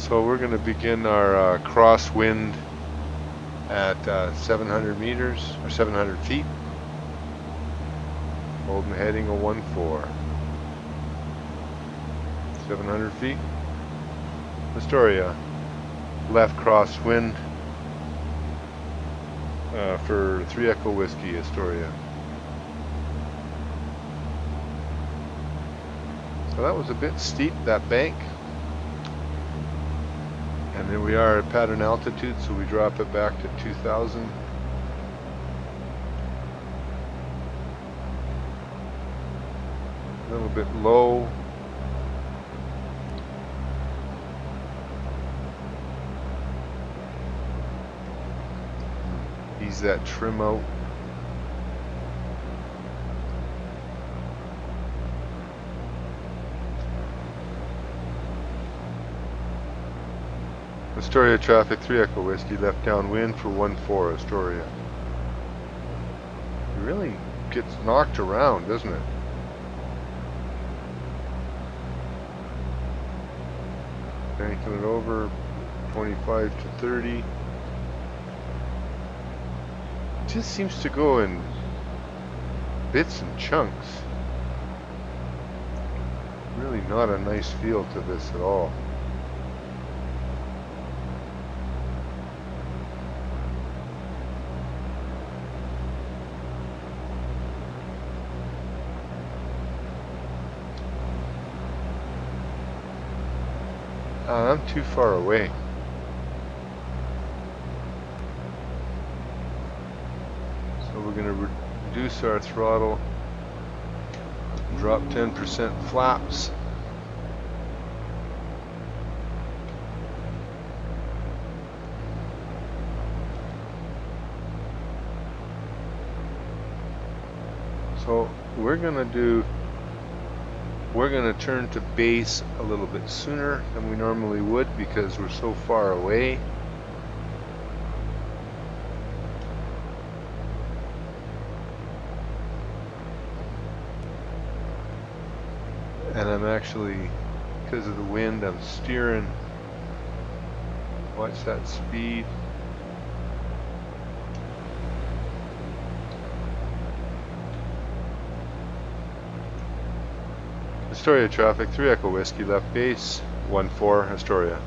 So we're going to begin our crosswind at 700 meters or 700 feet. Holding heading a 1-4. 700 feet. Astoria. Left crosswind for 3 Echo Whiskey, Astoria. So that was a bit steep, that bank. And then we are at pattern altitude, so we drop it back to 2,000. A little bit low. Ease that trim out. Astoria traffic, 3 Echo Whiskey, left downwind for 1-4, Astoria. It really gets knocked around, doesn't it? Banking it over, 25 to 30. It just seems to go in bits and chunks. Really not a nice feel to this at all. I'm too far away. So we're going to reduce our throttle, drop 10% flaps. So we're going to turn to base a little bit sooner than we normally would because we're so far away. And I'm actually, because of the wind, I'm steering. Watch that speed. Astoria traffic, 3 Echo Whiskey, left base, 1-4, Astoria.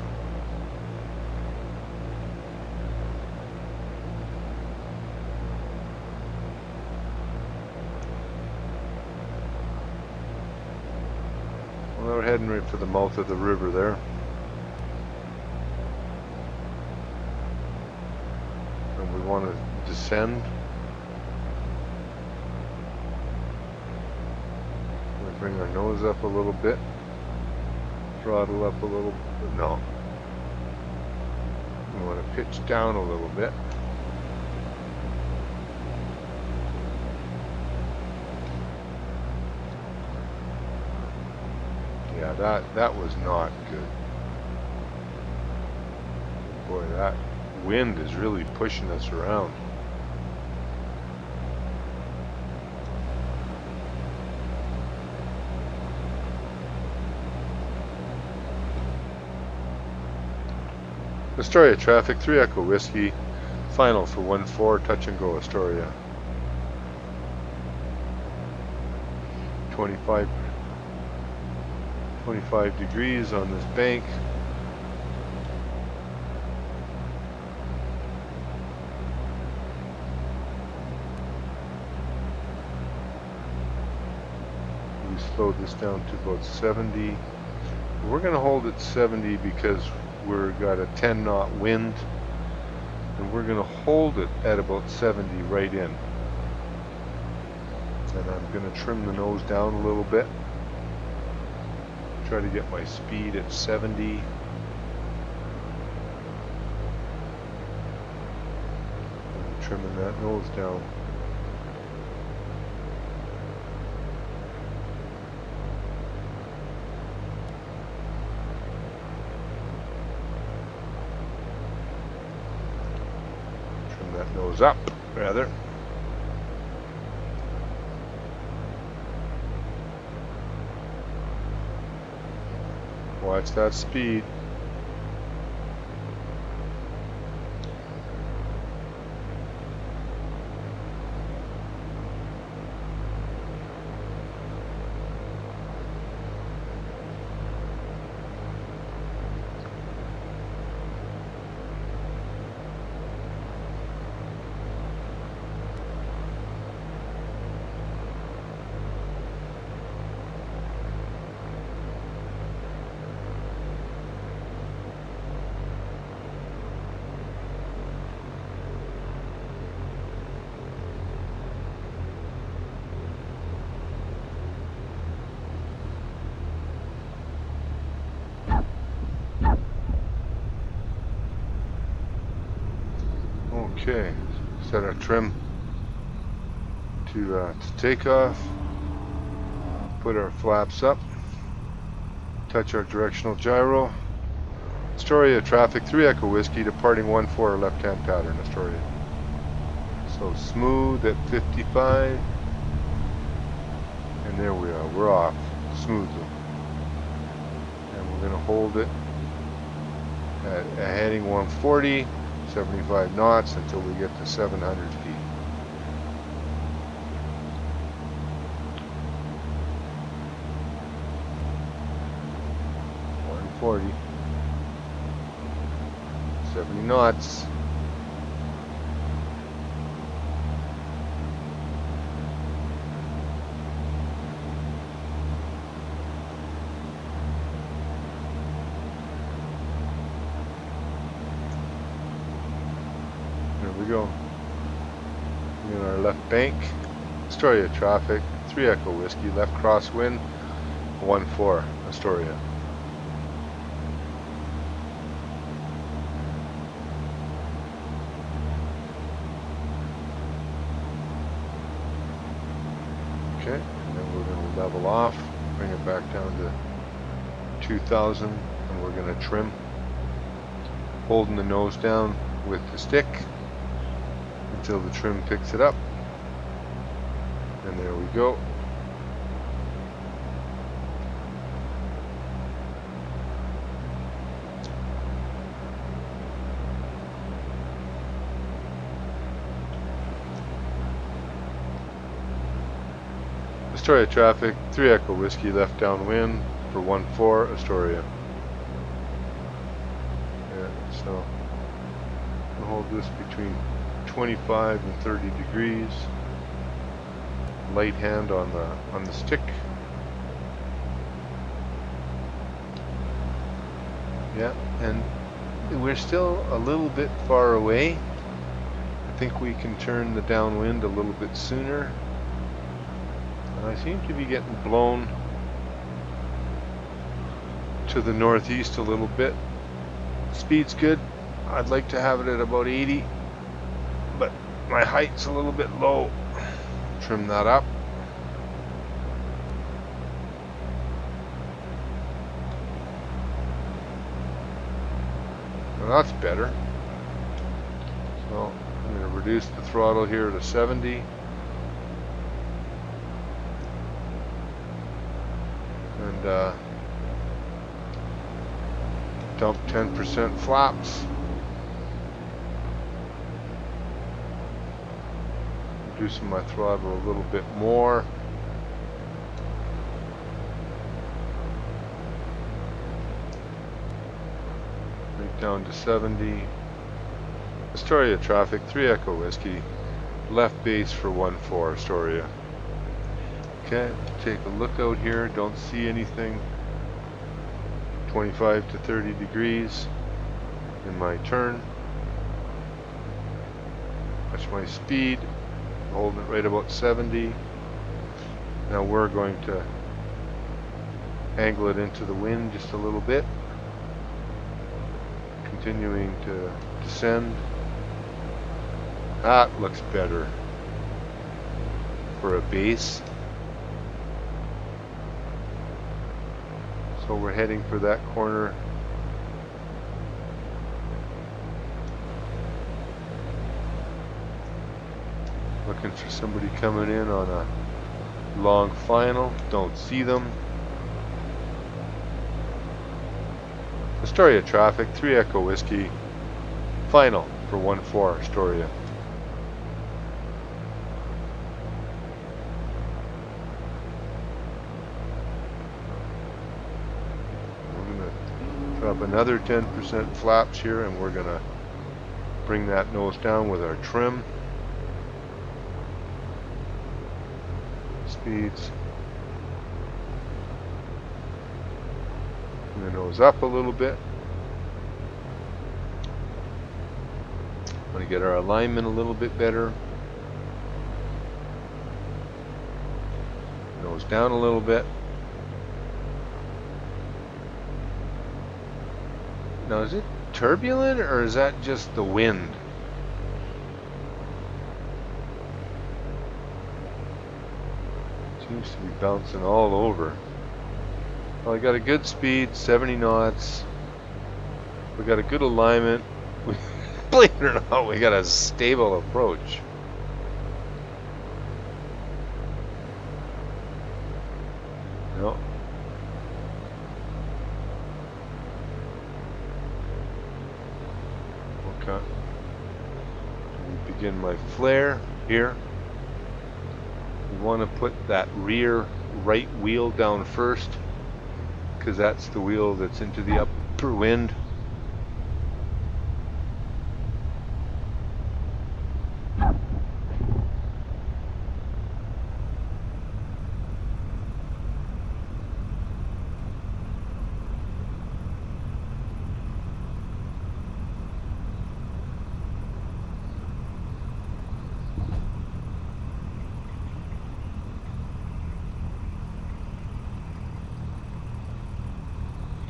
Well, we're heading right for the mouth of the river there. And we want to descend. Bring our nose up a little bit, throttle up a little bit. No, we want to pitch down a little bit. Yeah, that was not good. Boy, that wind is really pushing us around. Astoria traffic, 3 Echo Whiskey, final for 1-4, touch and go, Astoria. 25 degrees on this bank. We slowed this down to about 70. We're going to hold at 70 because we've got a 10-knot wind, and we're going to hold it at about 70 right in. And I'm going to trim the nose down a little bit. Try to get my speed at 70. I'm trimming that nose down. That nose up, rather. Watch that speed. Okay, set our trim to takeoff. Put our flaps up. Touch our directional gyro. Astoria traffic 3 Echo Whiskey departing 14 left-hand pattern, Astoria. So smooth at 55. And there we are, we're off smoothly. And we're going to hold it at a heading 140, 75 knots until we get to 700 feet. .40, 70 knots. There we go. In our left bank, Astoria traffic, 3 Echo Whiskey, left crosswind, 14 Astoria. Okay, and then we're going to level off, bring it back down to 2000, and we're going to trim, holding the nose down with the stick until the trim picks it up. And there we go. Astoria traffic, 3 Echo Whiskey, left downwind for 14 Astoria. Yeah, so we'll hold this between 25 and 30 degrees. Light hand on the stick. Yeah, and we're still a little bit far away. I think we can turn the downwind a little bit sooner. I seem to be getting blown to the northeast a little bit. Speed's good. I'd like to have it at about 80, but my height's a little bit low. Trim that up. Well, that's better. So I'm going to reduce the throttle here to 70. And dump 10% flaps. Reducing my throttle a little bit more. Right down to 70. Astoria traffic, 3 Echo Whiskey, left base for 14 Astoria. Okay, take a look out here, don't see anything. 25 to 30 degrees in my turn. Watch my speed, holding it right about 70. Now we're going to angle it into the wind just a little bit. Continuing to descend. That looks better for a base. So we're heading for that corner. Looking for somebody coming in on a long final. Don't see them. Astoria traffic, 3 Echo Whiskey, final for 14 Astoria. Up another 10% flaps here, and we're gonna bring that nose down with our trim. Speeds. Bring the nose up a little bit. Want to get our alignment a little bit better. Nose down a little bit. Now, is it turbulent or is that just the wind? Seems to be bouncing all over. Well, I got a good speed, 70 knots. We got a good alignment. Believe it or not, we got a stable approach. No. Okay. We begin my flare here. We want to put that rear right wheel down first, because that's the wheel that's into the upper wind.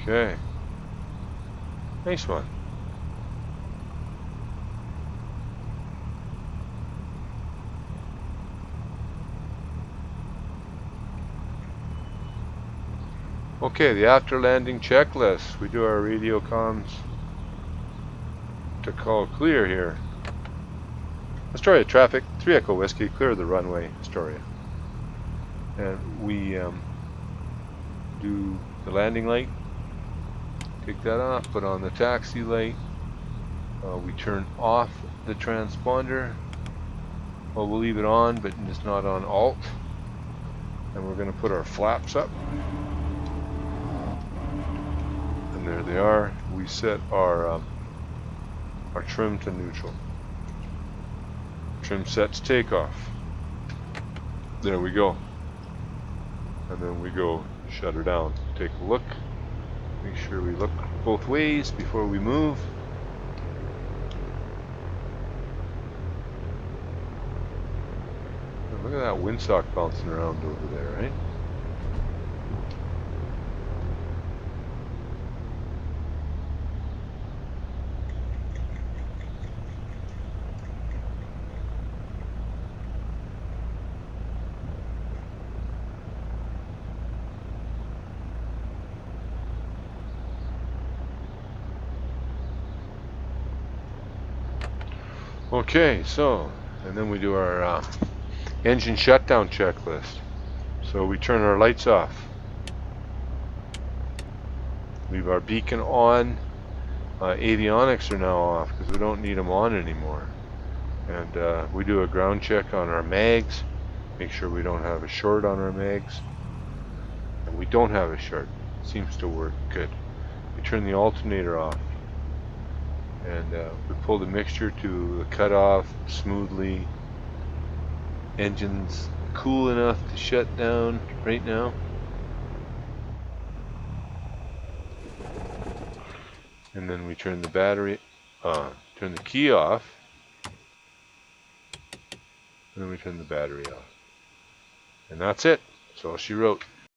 Okay. Nice one. Okay, the after landing checklist. We do our radio comms to call clear here. Astoria traffic, 3 Echo Whiskey, clear the runway, Astoria. And we do the landing light. Take that off, put on the taxi light. We turn off the transponder. Well, we'll leave it on, but it's not on alt. And we're going to put our flaps up. And there they are. We set our trim to neutral. Trim sets takeoff. There we go. And then we go shut her down. Take a look. Make sure we look both ways before we move. Look at that windsock bouncing around over there, right? Okay, so, and then we do our engine shutdown checklist. So we turn our lights off. Leave our beacon on. Avionics are now off because we don't need them on anymore. And we do a ground check on our mags. Make sure we don't have a short on our mags. And we don't have a short. Seems to work good. We turn the alternator off. And we pull the mixture to the cutoff smoothly. Engine's cool enough to shut down right now. And then we turn the battery, turn the key off. And then we turn the battery off. And that's it. That's all she wrote.